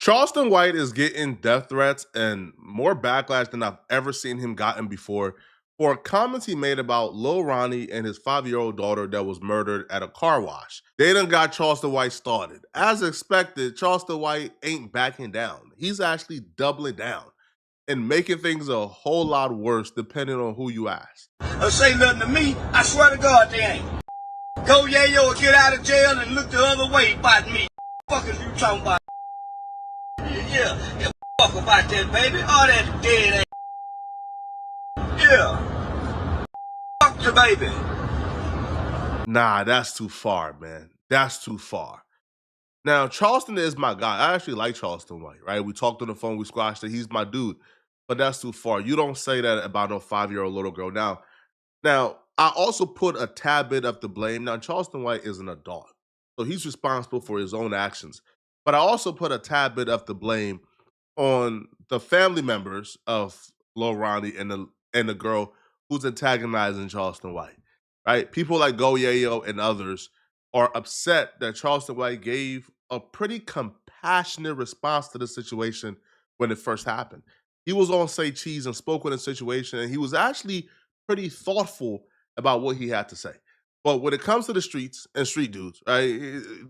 Charleston White is getting death threats and more backlash than I've ever seen him gotten before for comments he made about Lil Ronnie and his 5-year-old daughter that was murdered at a car wash. They done got Charleston White started. As expected, Charleston White ain't backing down. He's actually doubling down and making things a whole lot worse depending on who you ask. Don't say nothing to me, I swear to God they ain't. Go yayo or get out of jail and look the other way about me. What the fuck is you talking about? Yeah, fuck about that, baby. All that dead ass. Yeah. Fuck the baby. Nah, that's too far, man. That's too far. Now, Charleston is my guy. I actually like Charleston White, right? We talked on the phone, we squashed it. He's my dude. But that's too far. You don't say that about no 5-year-old little girl. Now, I also put a tad bit of the blame. Now, Charleston White is an adult, so he's responsible for his own actions. But I also put a tad bit of the blame on the family members of Lil Ronnie and the girl who's antagonizing Charleston White, right? People like Go Yayo and others are upset that Charleston White gave a pretty compassionate response to the situation when it first happened. He was on Say Cheese and spoke on the situation, and he was actually pretty thoughtful about what he had to say. But when it comes to the streets and street dudes, right,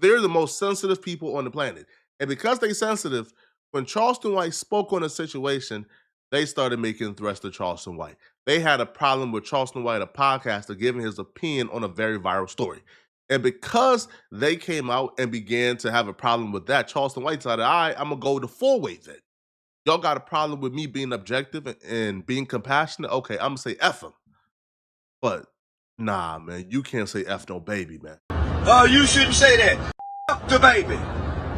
they're the most sensitive people on the planet. And because they're sensitive, when Charleston White spoke on a situation, they started making threats to Charleston White. They had a problem with Charleston White, a podcaster, giving his opinion on a very viral story. And because they came out and began to have a problem with that, Charleston White decided, all right, I'm going to go the full way then. Y'all got a problem with me being objective and being compassionate? Okay, I'm going to say F him. But nah, man, you can't say F no baby, man. Oh, you shouldn't say that. Fuck the baby.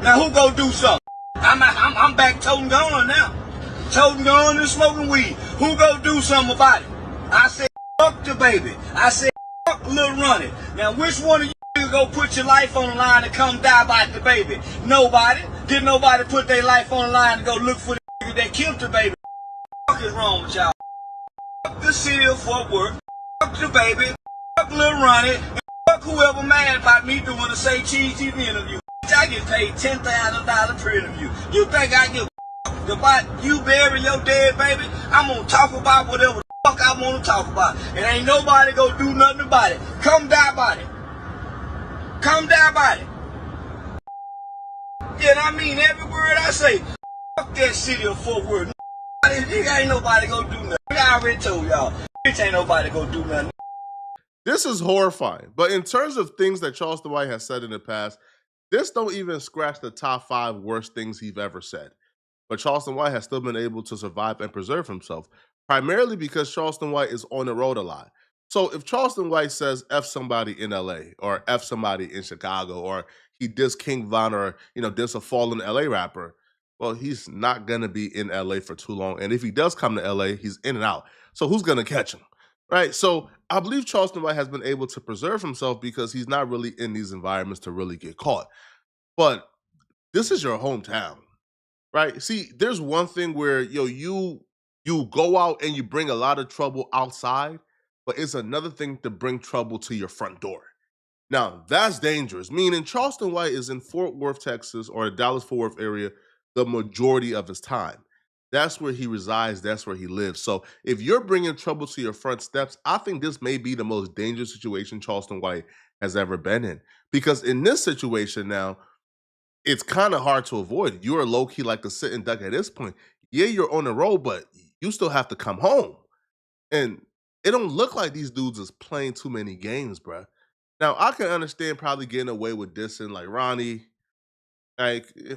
Now who go do something? I'm back toting gun now. Toting gun and smoking weed. Who go do something about it? I said fuck the baby. I said fuck Lil Ronnie. Now which one of you go put your life on the line and come die by the baby? Nobody. Did nobody put their life on the line and go look for the nigga that killed the baby? What the fuck is wrong with y'all? Fuck the city of Fort Worth. Fuck the baby. Fuck Lil Ronnie. And fuck whoever mad about me doing a Say Cheese TV interview. I get paid $10,000 per interview. You think I give a about you burying your dead baby? I'm gonna talk about whatever the fuck I wanna talk about. And ain't nobody gonna do nothing about it. Come die about it. Come die about it. Yeah, and I mean every word I say. Fuck that city of Fort Worth. Ain't nobody gonna do nothing. I already told y'all. Bitch, ain't nobody gonna do nothing. This is horrifying. But in terms of things that Charleston White has said in the past, this don't even scratch the top 5 worst things he's ever said. But Charleston White has still been able to survive and preserve himself, primarily because Charleston White is on the road a lot. So if Charleston White says F somebody in LA or F somebody in Chicago or he diss King Von or, diss a fallen LA rapper, well, he's not going to be in LA for too long. And if he does come to LA, he's in and out. So who's going to catch him? Right? So I believe Charleston White has been able to preserve himself because he's not really in these environments to really get caught. But this is your hometown, right? See, there's one thing where you go out and you bring a lot of trouble outside, but it's another thing to bring trouble to your front door. Now, that's dangerous, meaning Charleston White is in Fort Worth, Texas, or the Dallas-Fort Worth area the majority of his time. That's where he resides. That's where he lives. So if you're bringing trouble to your front steps, I think this may be the most dangerous situation Charleston White has ever been in. Because in this situation now, it's kind of hard to avoid. You're low-key like a sitting duck at this point. Yeah, you're on the road, but you still have to come home. And it don't look like these dudes is playing too many games, bruh. Now, I can understand probably getting away with dissing like Ronnie,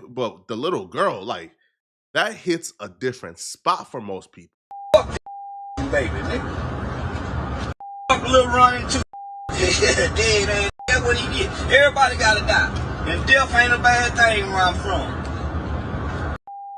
but the little girl, that hits a different spot for most people. Fuck the baby, nigga. Fuck Lil Ronnie too. Dead ass. That's what he get. Everybody gotta die. And death ain't a bad thing where I'm from.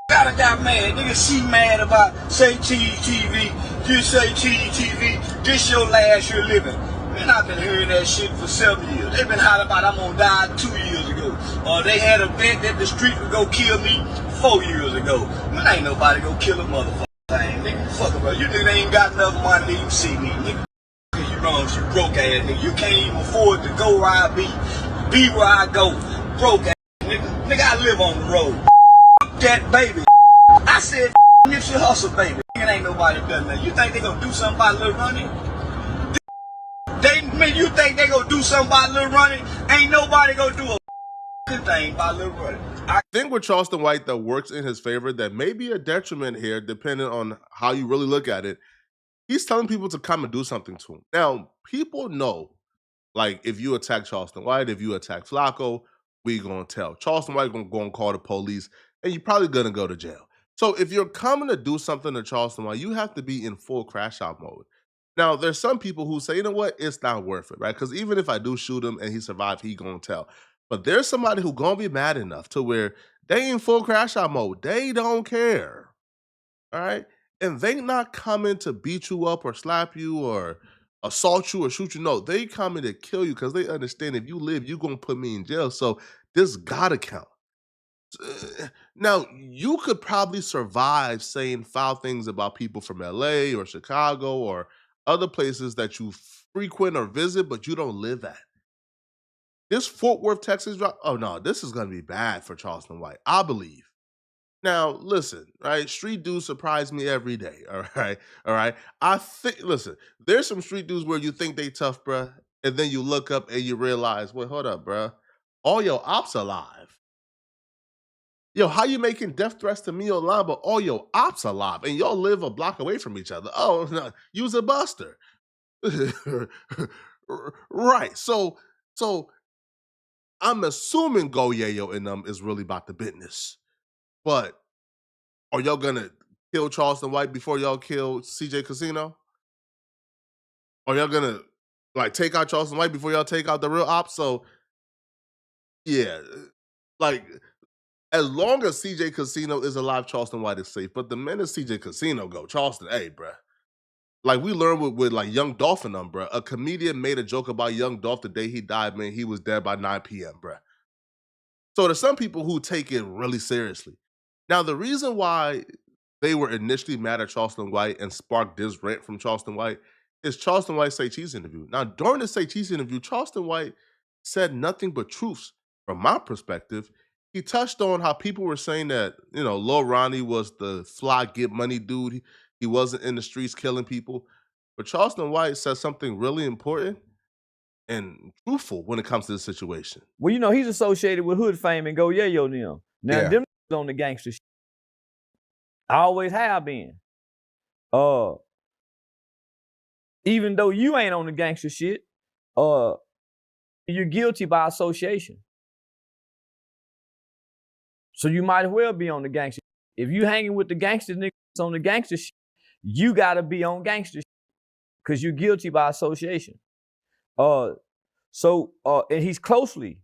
Gotta die mad. Nigga, she mad about Say Cheese TV. This Say Cheese TV. This your last year living. Man, I've been hearing that shit for 7 years. They've been hollering about I'm gonna die 2 years ago. Or they had a bet that the street would go kill me 4 years ago. Man, ain't nobody gonna kill a motherfucker thing, nigga. Fuck about you niggas ain't got enough money to even see me, nigga. You wrong, you broke ass nigga. You can't even afford to go where I be where I go. Broke ass nigga. Nigga, I live on the road. that baby. I said, Nipsey Hussle, baby. It ain't nobody done that. You think they gonna do something about Lil Ronnie? You think they gonna do something about Lil Ronnie? Ain't nobody gonna do a thing about Lil Ronnie. I think with Charleston White that works in his favor that may be a detriment here, depending on how you really look at it. He's telling people to come and do something to him. Now, people know, like, if you attack Charleston White, if you attack Flacco, we gonna tell. Charleston White gonna go and call the police, and you're probably gonna go to jail. So if you're coming to do something to Charleston White, you have to be in full crash out mode. Now, there's some people who say, you know what, it's not worth it, right? Because even if I do shoot him and he survives, he gonna tell. But there's somebody who gonna be mad enough to where they in full crash out mode. They don't care. All right. And they not coming to beat you up or slap you or assault you or shoot you. No, they coming to kill you because they understand if you live, you're gonna put me in jail. So this gotta count. Now, you could probably survive saying foul things about people from LA or Chicago or other places that you frequent or visit, but you don't live at. This Fort Worth, Texas drop. Oh no, this is gonna be bad for Charleston White, I believe. Now, listen, right? Street dudes surprise me every day. All right. All right. I think, listen, there's some street dudes where you think they tough, bruh. And then you look up and you realize, wait, hold up, bruh. All your ops alive. Yo, how you making death threats to me online, but all your ops alive and y'all live a block away from each other? Oh, no, use a buster. Right. So I'm assuming Go Yayo and them is really about the business. But are y'all gonna kill Charleston White before y'all kill CJ Casino? Are y'all gonna like take out Charleston White before y'all take out the real ops? So yeah, like as long as CJ Casino is alive, Charleston White is safe. But the minute CJ Casino go, Charleston, hey, bruh. Like we learned with like Young Dolph and them, bruh. A comedian made a joke about Young Dolph the day he died, man. He was dead by 9 p.m., bruh. So there's some people who take it really seriously. Now, the reason why they were initially mad at Charleston White and sparked this rant from Charleston White is Charleston White's Say Cheese interview. Now, during the Say Cheese interview, Charleston White said nothing but truths. From my perspective, he touched on how people were saying that, Lil Ronnie was the fly get money dude. He wasn't in the streets killing people. But Charleston White said something really important and truthful when it comes to this situation. Well, he's associated with Hood Fame and Go Yayo them. Now, Yeah. them on the gangster shit. I always have been. Even though you ain't on the gangster shit, you're guilty by association. So you might as well be on the gangster. If you hanging with the gangster niggas on the gangster shit, you gotta be on gangster shit because you're guilty by association. And he's closely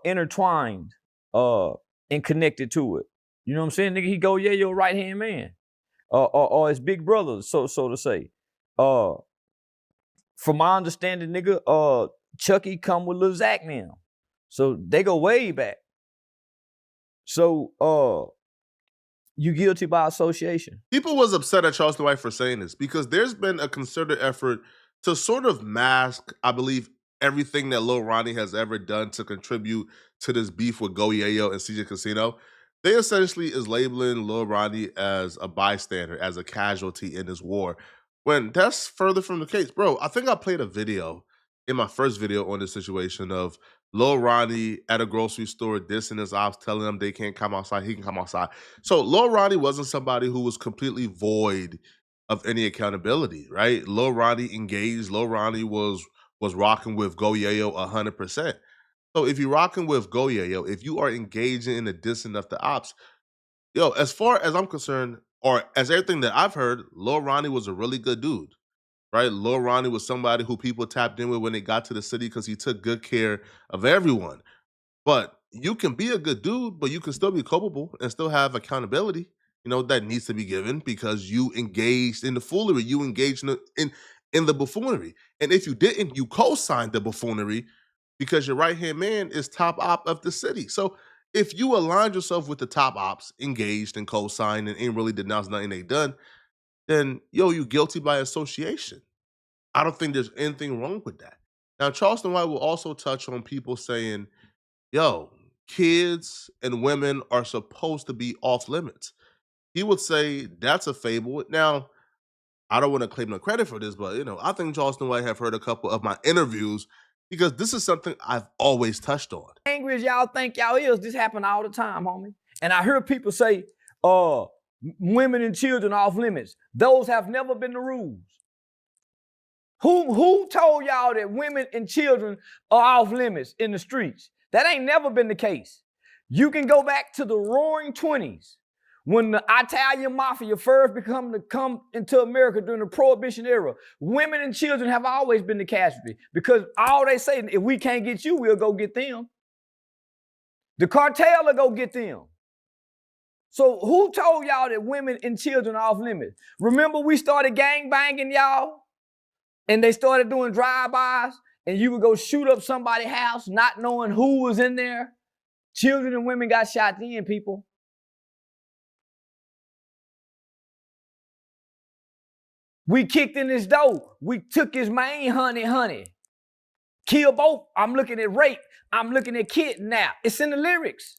intertwined and connected to it. You know what I'm saying? Nigga, he Go Yayo right hand man. Or his big brother, so to say. From my understanding, nigga, Chucky come with Lil Zach now. So they go way back. So you guilty by association. People was upset at Charleston White for saying this because there's been a concerted effort to sort of mask, I believe, everything that Lil Ronnie has ever done to contribute to this beef with Go Yayo and CJ Casino. They essentially is labeling Lil Ronnie as a bystander, as a casualty in this war, when that's further from the case. Bro, I think I played a video in my first video on this situation of Lil Ronnie at a grocery store dissing his ops, telling them they can't come outside, he can come outside. So Lil Ronnie wasn't somebody who was completely void of any accountability, right? Lil Ronnie engaged. Lil Ronnie was rocking with Go Yayo 100%. So if you're rocking with Go Yayo, if you are engaging in the dissing of the ops, as far as I'm concerned, or as everything that I've heard, Lil Ronnie was a really good dude, right? Lil Ronnie was somebody who people tapped in with when they got to the city because he took good care of everyone. But you can be a good dude, but you can still be culpable and still have accountability, that needs to be given because you engaged in the foolery, you engaged in the buffoonery. And if you didn't, you co-signed the buffoonery because your right-hand man is top op of the city. So if you aligned yourself with the top ops, engaged and co-signed and ain't really denounced nothing they done, then you guilty by association. I don't think there's anything wrong with that. Now, Charleston White will also touch on people saying, kids and women are supposed to be off limits. He would say that's a fable. Now, I don't want to claim no credit for this, but I think Charleston White have heard a couple of my interviews because this is something I've always touched on. Angry as y'all think y'all is, this happen all the time, homie. And I hear people say, women and children off limits. Those have never been the rules. Who told y'all that women and children are off limits in the streets? That ain't never been the case. You can go back to the roaring 20s when the Italian mafia first come into America during the Prohibition era. Women and children have always been the casualty because all they say, if we can't get you, we'll go get them. The cartel will go get them. So who told y'all that women and children are off limits? Remember we started gang banging, y'all? And they started doing drive-bys, and you would go shoot up somebody's house not knowing who was in there. Children and women got shot then, people. We kicked in his door. We took his main honey. Kill both. I'm looking at rape. I'm looking at kidnap. It's in the lyrics.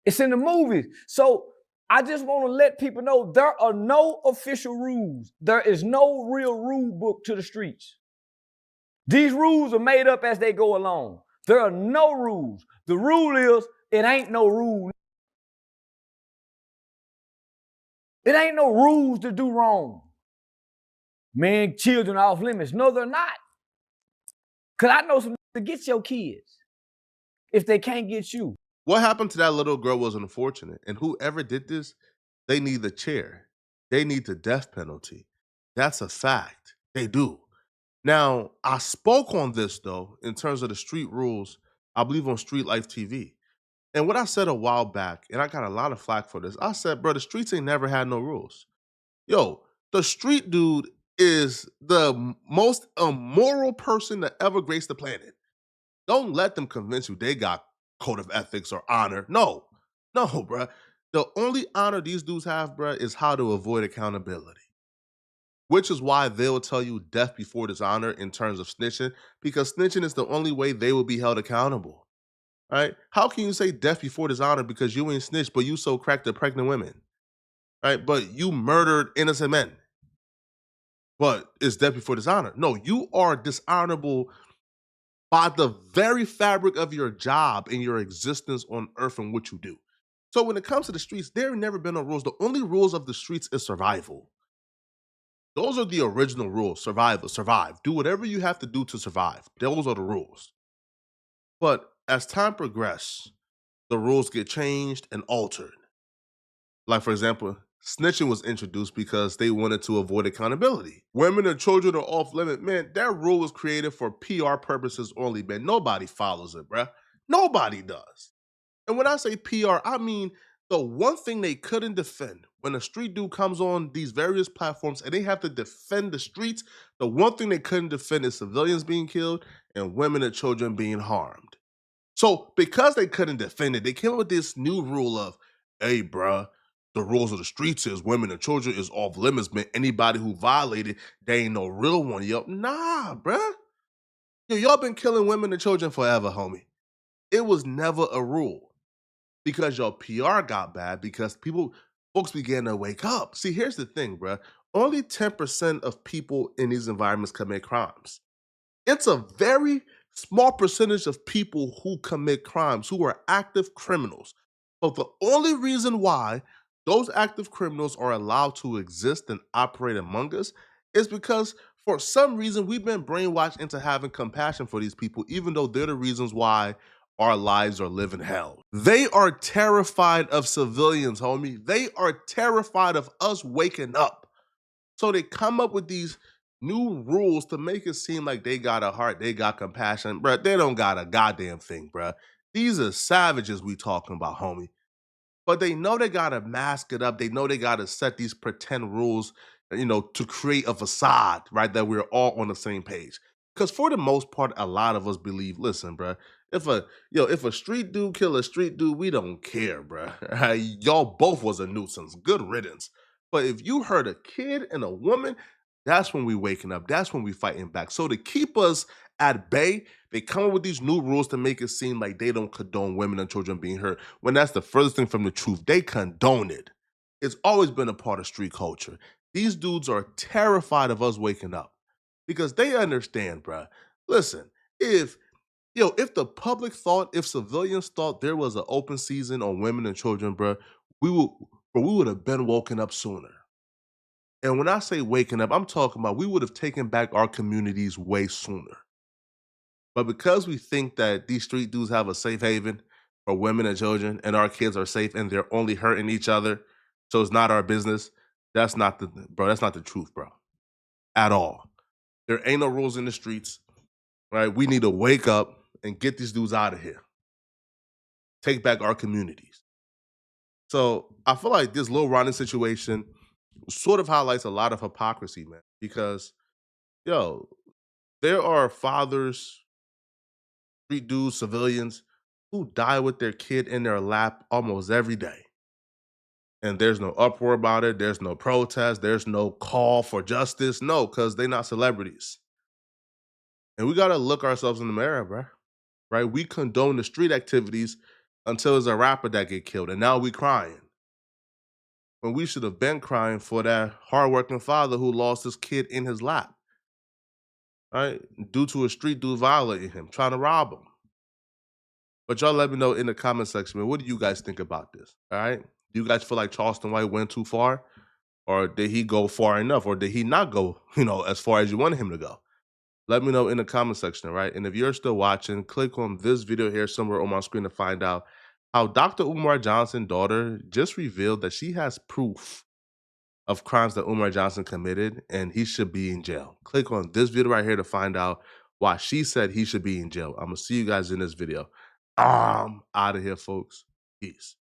It's in the movies. So I just want to let people know there are no official rules. There is no real rule book to the streets. These rules are made up as they go along. There are no rules. The rule is, it ain't no rule. It ain't no rules to do wrong. Man, children are off limits. No, they're not. Because I know some to get your kids if they can't get you. What happened to that little girl was unfortunate. And whoever did this, they need the chair. They need the death penalty. That's a fact. They do. Now, I spoke on this, though, in terms of the street rules, I believe on Street Life TV. And what I said a while back, and I got a lot of flack for this, I said, bro, the streets ain't never had no rules. Yo, the street dude is the most immoral person to ever grace the planet. Don't let them convince you they got code of ethics or honor. No, bruh. The only honor these dudes have, bruh, is how to avoid accountability. Which is why they'll tell you death before dishonor in terms of snitching, because snitching is the only way they will be held accountable. Right? How can you say death before dishonor because you ain't snitched, but you so cracked the pregnant women? Right? But you murdered innocent men. But it's death before dishonor. No, you are dishonorable by the very fabric of your job and your existence on earth and what you do. So when it comes to the streets, there have never been no rules. The only rules of the streets is survival. Those are the original rules. Survive. Do whatever you have to do to survive. Those are the rules. But as time progresses, the rules get changed and altered. Like, for example, snitching was introduced because they wanted to avoid accountability. Women and children are off limit. Man, that rule was created for PR purposes only, man. Nobody follows it, bruh. Nobody does. And when I say PR, I mean the one thing they couldn't defend when a street dude comes on these various platforms and they have to defend the streets, the one thing they couldn't defend is civilians being killed and women and children being harmed. So because they couldn't defend it, they came up with this new rule of, hey, bruh, the rules of the streets is women and children is off limits, man. Anybody who violated, they ain't no real one. Yo, nah, bruh. Yo, y'all been killing women and children forever, homie. It was never a rule because your PR got bad because folks began to wake up. See, here's the thing, bruh. Only 10% of people in these environments commit crimes. It's a very small percentage of people who commit crimes, who are active criminals. But the only reason why those active criminals are allowed to exist and operate among us is because for some reason we've been brainwashed into having compassion for these people, even though they're the reasons why our lives are living hell. They are terrified of civilians, homie. They are terrified of us waking up. So they come up with these new rules to make it seem like they got a heart, they got compassion. Bruh, they don't got a goddamn thing, bruh. These are savages we talking about, homie. But they know they gotta mask it up. They know they gotta set these pretend rules, to create a facade, right? That we're all on the same page. Because for the most part, a lot of us believe, listen, bruh, if a street dude kill a street dude, we don't care, bruh. Y'all both was a nuisance. Good riddance. But if you hurt a kid and a woman, That's when we waking up. That's when we fighting back. So to keep us at bay, they come up with these new rules to make it seem like they don't condone women and children being hurt, when that's the furthest thing from the truth. They condone it. It's always been a part of street culture. These dudes are terrified of us waking up because they understand, bruh. Listen, if if the public thought, if civilians thought there was an open season on women and children, bruh, we would have been woken up sooner. And when I say waking up, I'm talking about we would have taken back our communities way sooner. But because we think that these street dudes have a safe haven for women and children, and our kids are safe and they're only hurting each other, so it's not our business. That's not the truth, bro. At all. There ain't no rules in the streets, right? We need to wake up and get these dudes out of here. Take back our communities. So I feel like this Lil Ronnie situation sort of highlights a lot of hypocrisy, man. Because yo, there are fathers, street dudes, civilians who die with their kid in their lap almost every day. And there's no uproar about it. There's no protest. There's no call for justice. No, because they're not celebrities. And we got to look ourselves in the mirror, bro. Right? We condone the street activities until it's a rapper that get killed. And now we crying. When we should have been crying for that hardworking father who lost his kid in his lap. Right? Due to a street dude violating him, trying to rob him. But y'all let me know in the comment section, man, what do you guys think about this? All right? Do you guys feel like Charleston White went too far? Or did he go far enough? Or did he not go, as far as you wanted him to go? Let me know in the comment section, all right? And if you're still watching, click on this video here somewhere on my screen to find out how Dr. Umar Johnson's daughter just revealed that she has proof of crimes that Umar Johnson committed and he should be in jail. Click on this video right here to find out why she said he should be in jail. I'm going to see you guys in this video. I'm out of here, folks. Peace.